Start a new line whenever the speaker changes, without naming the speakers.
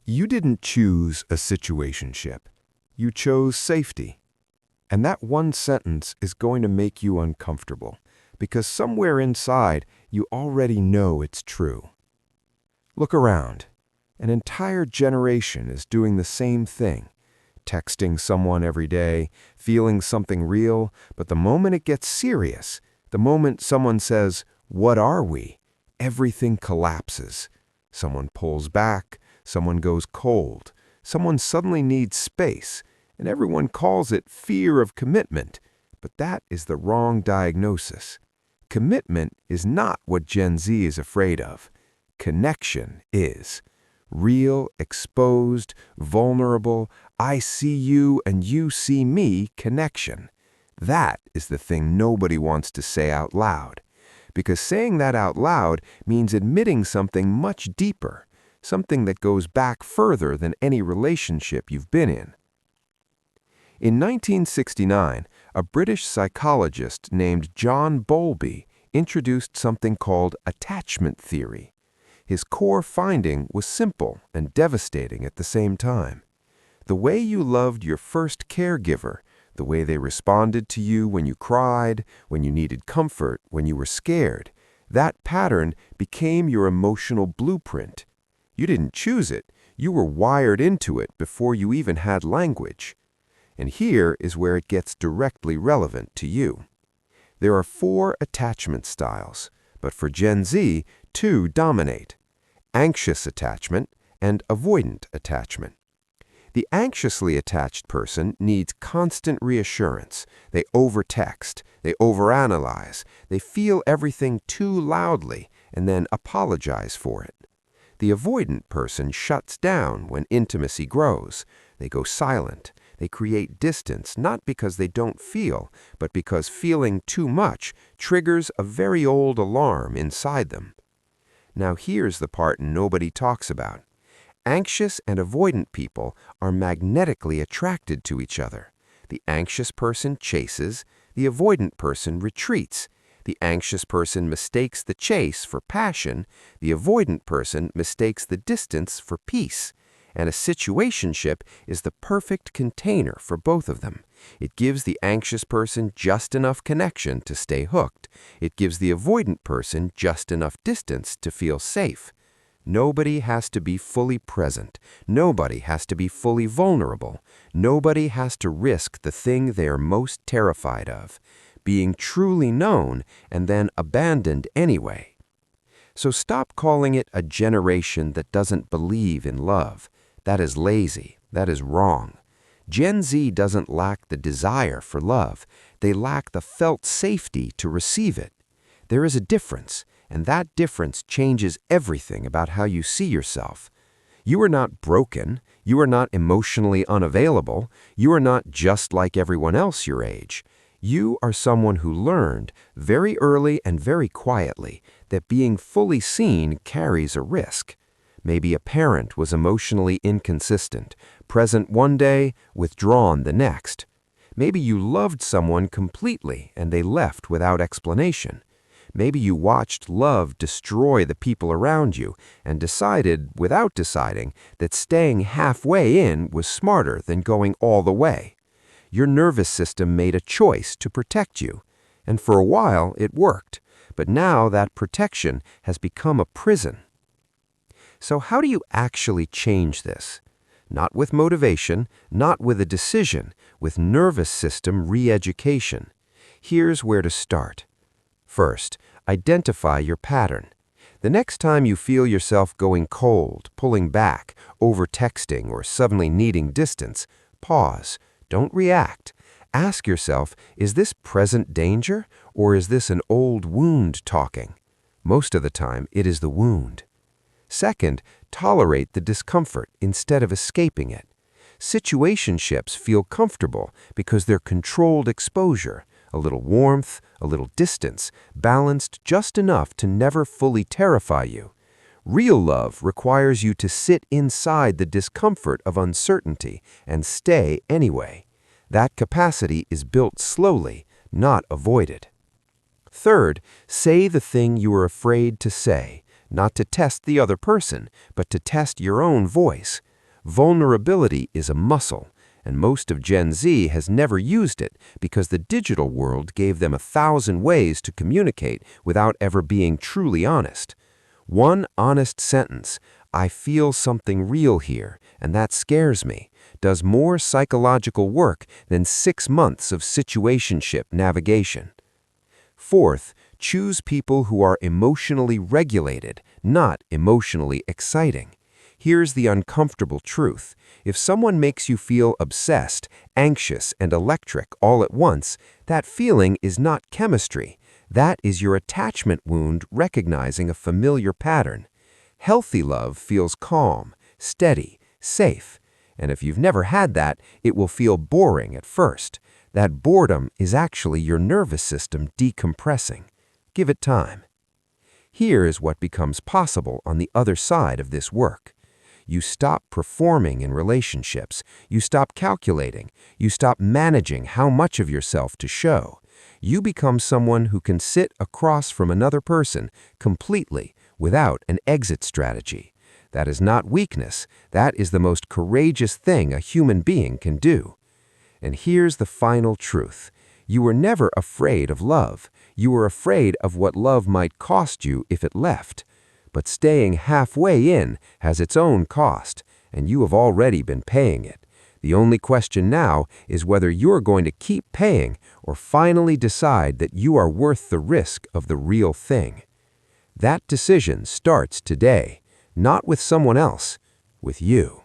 You didn't choose a situationship. You chose safety. And that one sentence is going to make you uncomfortable because somewhere inside you already know it's true. Look around. An entire generation is doing the same thing. Texting someone every day, feeling something real, but the moment it gets serious, the moment someone says, "What are we?" everything collapses. Someone pulls back, someone goes cold, someone suddenly needs space, and everyone calls it fear of commitment. But that is the wrong diagnosis. Commitment is not what Gen Z is afraid of. Connection is. Real, exposed, vulnerable, I see you and you see me connection. That is the thing nobody wants to say out loud. Because saying that out loud means admitting something much deeper, something that goes back further than any relationship you've been in. In 1969, a British psychologist named John Bowlby introduced something called attachment theory. His core finding was simple and devastating at the same time. The way you loved your first caregiver, the way they responded to you when you cried, when you needed comfort, when you were scared, that pattern became your emotional blueprint. You didn't choose it. You were wired into it before you even had language. And here is where it gets directly relevant to you. There are 4 attachment styles, but for Gen Z, 2 dominate: anxious attachment and avoidant attachment. The anxiously attached person needs constant reassurance. They overtext, they overanalyze, they feel everything too loudly and then apologize for it. The avoidant person shuts down when intimacy grows. They go silent. They create distance not because they don't feel, but because feeling too much triggers a very old alarm inside them. Now here's the part nobody talks about. Anxious and avoidant people are magnetically attracted to each other. The anxious person chases, the avoidant person retreats. The anxious person mistakes the chase for passion, the avoidant person mistakes the distance for peace. And a situationship is the perfect container for both of them. It gives the anxious person just enough connection to stay hooked. It gives the avoidant person just enough distance to feel safe. Nobody has to be fully present. Nobody has to be fully vulnerable. Nobody has to risk the thing they are most terrified of, being truly known and then abandoned anyway. So stop calling it a generation that doesn't believe in love. That is lazy. That is wrong. Gen Z doesn't lack the desire for love. They lack the felt safety to receive it. There is a difference, and that difference changes everything about how you see yourself. You are not broken. You are not emotionally unavailable. You are not just like everyone else your age. You are someone who learned, very early and very quietly, that being fully seen carries a risk. Maybe a parent was emotionally inconsistent, present one day, withdrawn the next. Maybe you loved someone completely and they left without explanation. Maybe you watched love destroy the people around you and decided, without deciding, that staying halfway in was smarter than going all the way. Your nervous system made a choice to protect you, and for a while it worked, but now that protection has become a prison. So how do you actually change this? Not with motivation, not with a decision, with nervous system re-education. Here's where to start. First, identify your pattern. The next time you feel yourself going cold, pulling back, over-texting, or suddenly needing distance, pause. Don't react. Ask yourself, is this present danger, or is this an old wound talking? Most of the time, it is the wound. Second, tolerate the discomfort instead of escaping it. Situationships feel comfortable because they're controlled exposure, a little warmth, a little distance, balanced just enough to never fully terrify you. Real love requires you to sit inside the discomfort of uncertainty and stay anyway. That capacity is built slowly, not avoided. Third, say the thing you are afraid to say, not to test the other person, but to test your own voice.
Vulnerability is a muscle, and most of Gen Z has never used it because the digital world gave them 1,000 ways to communicate without ever being truly honest. One honest sentence, "I feel something real here, and that scares me," does more psychological work than 6 months of situationship navigation. Fourth, choose people who are emotionally regulated, not emotionally exciting. Here's the uncomfortable truth. If someone makes you feel obsessed, anxious, and electric all at once, that feeling is not chemistry. That is your attachment wound recognizing a familiar pattern. Healthy love feels calm, steady, safe. And if you've never had that, it will feel boring at first. That boredom is actually your nervous system decompressing. Give it time. Here is what becomes possible on the other side of this work. You stop performing in relationships. You stop calculating. You stop managing how much of yourself to show. You become someone who can sit across from another person completely without an exit strategy. That is not weakness. That is the most courageous thing a human being can do. And here's the final truth. You were never afraid of love. You were afraid of what love might cost you if it left. But staying halfway in has its own cost, and you have already been paying it. The only question now is whether you're going to keep paying or finally decide that you are worth the risk of the real thing. That decision starts today, not with someone else, with you.